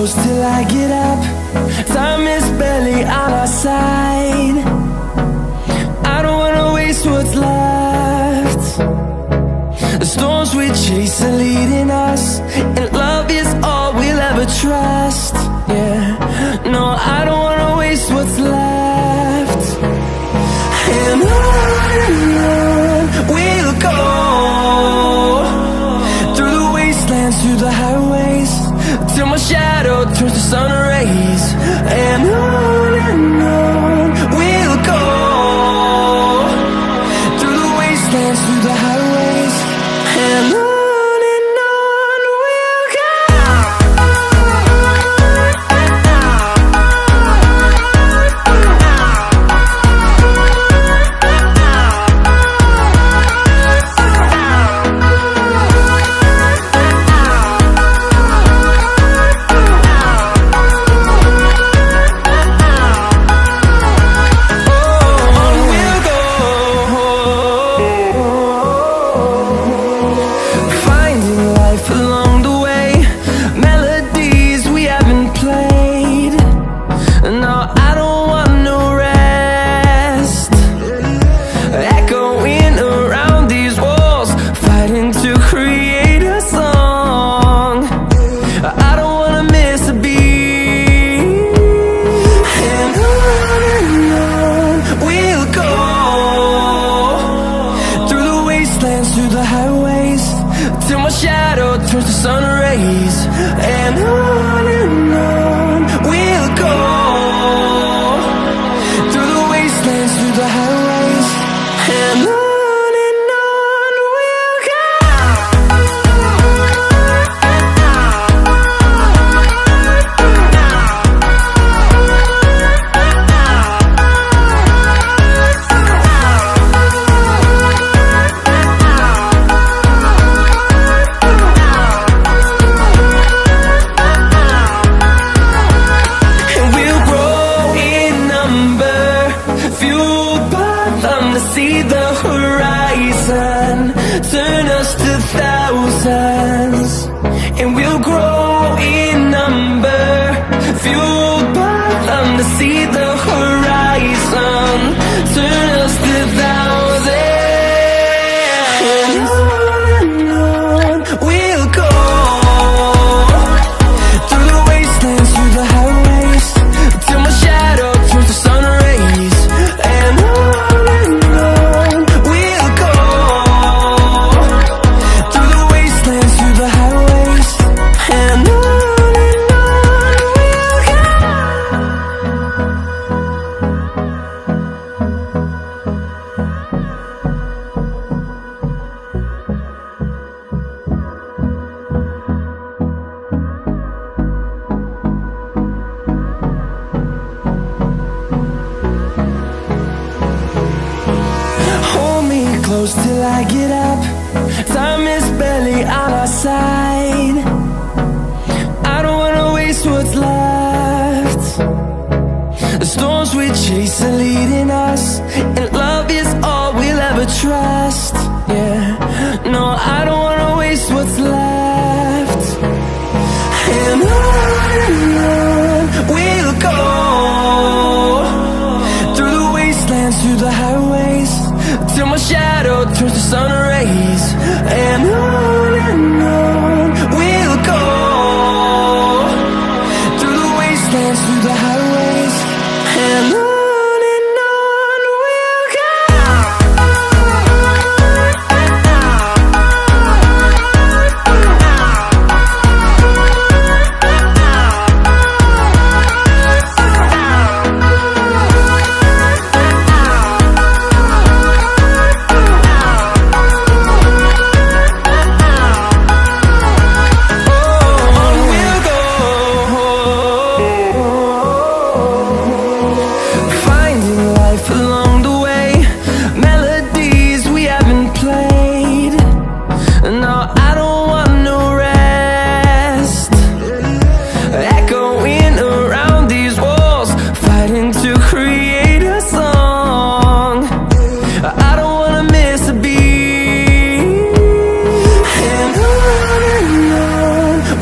close till I get up. Time is barely on our side. I don't wanna waste what's left. The storms we chase are leading us, and love is all we'll ever trust. Yeah, no, I don't wanna waste what's left. And on we'll go, through the wastelands, through the highways, till my shadow turns to sun rays. And on we'll go, through the wastelands, through the highways, and on we'll go. Through the highways, till my shadow turns to sun rays. And on we'll go, through the wastelands, through the highways, and on we'll go. See the horizon, turn us to thousands, and we'll grow in number, fueled by them. To see the horizon, turn us to thousands, and on we'll go, through the wastelands, through the highways, till my shadow turns to sun rays. And close till I get up. Time is barely on our side. I don't wanna waste what's left. The storms we chase are leading us, and love is all we'll ever trust. Yeah, no, I don't wanna waste what's left. And on we'll go, through the wastelands, through the highways, till my shadow turns to sun rays. And on we'll go, through the wastelands, through the highways, and on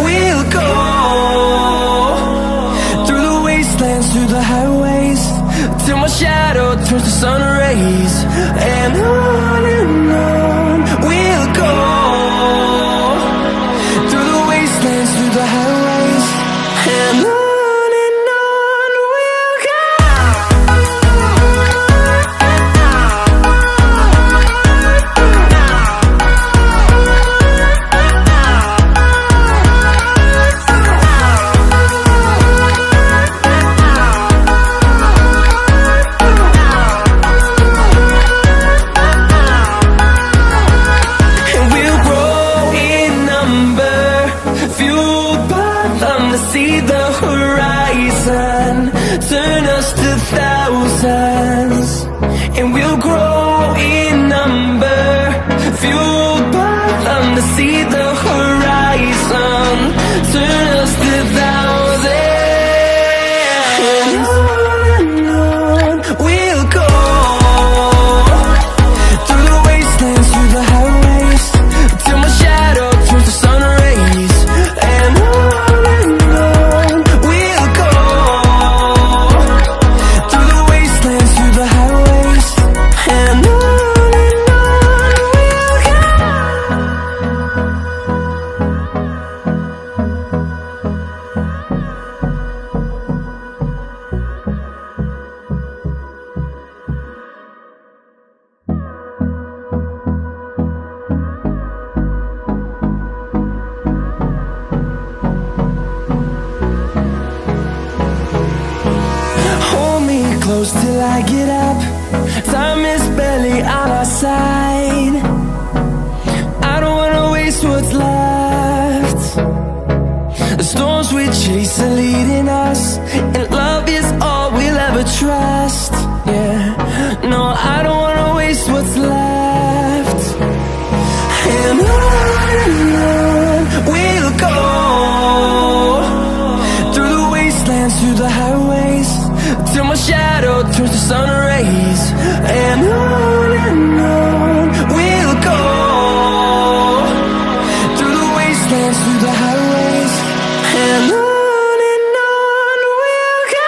we'll go. the highways, till my shadow turns to sun rays. And on we'll go, through the wastelands, through the highways. And on we'll go. See the horizon, turn us to thousands, and we'll grow in number, fueled by them to see the horizon, turn us to thousands, and on we'll go, through the wastelands, through the highways, till my shadow turns to sun rays. And close till I get up, time is barely on our side. I don't wanna waste what's left. The storms we chase are leading us, and love is all we'll ever trust. Yeah, no, I don't wanna waste what's left. And on we'll go, through the wastelands, through the highways, till my shadow turns to sun rays. And on we'll go, through the wastelands, through the highways. And on we'll go.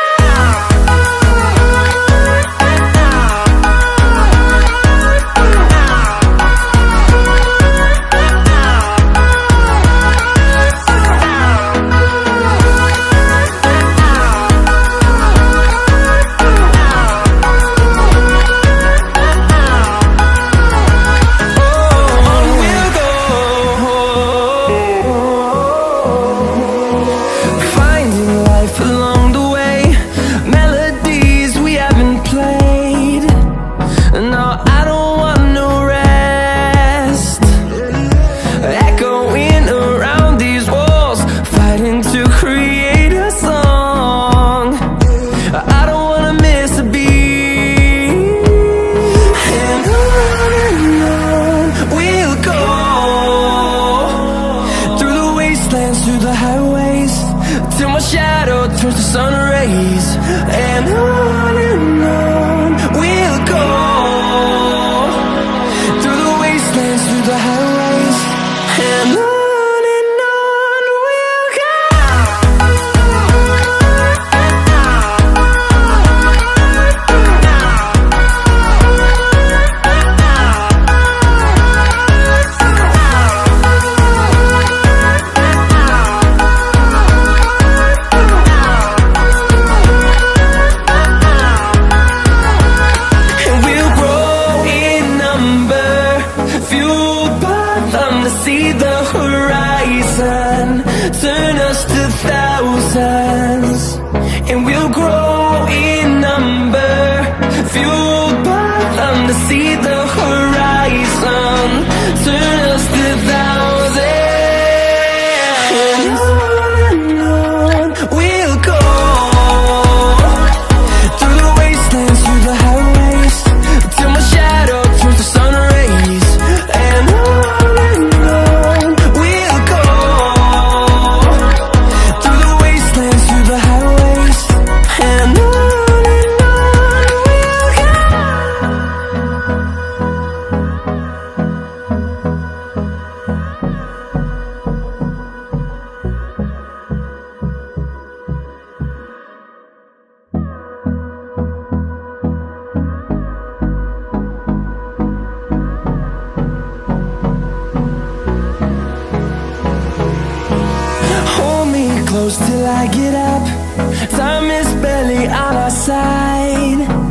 close till I get up. Time is barely on our side.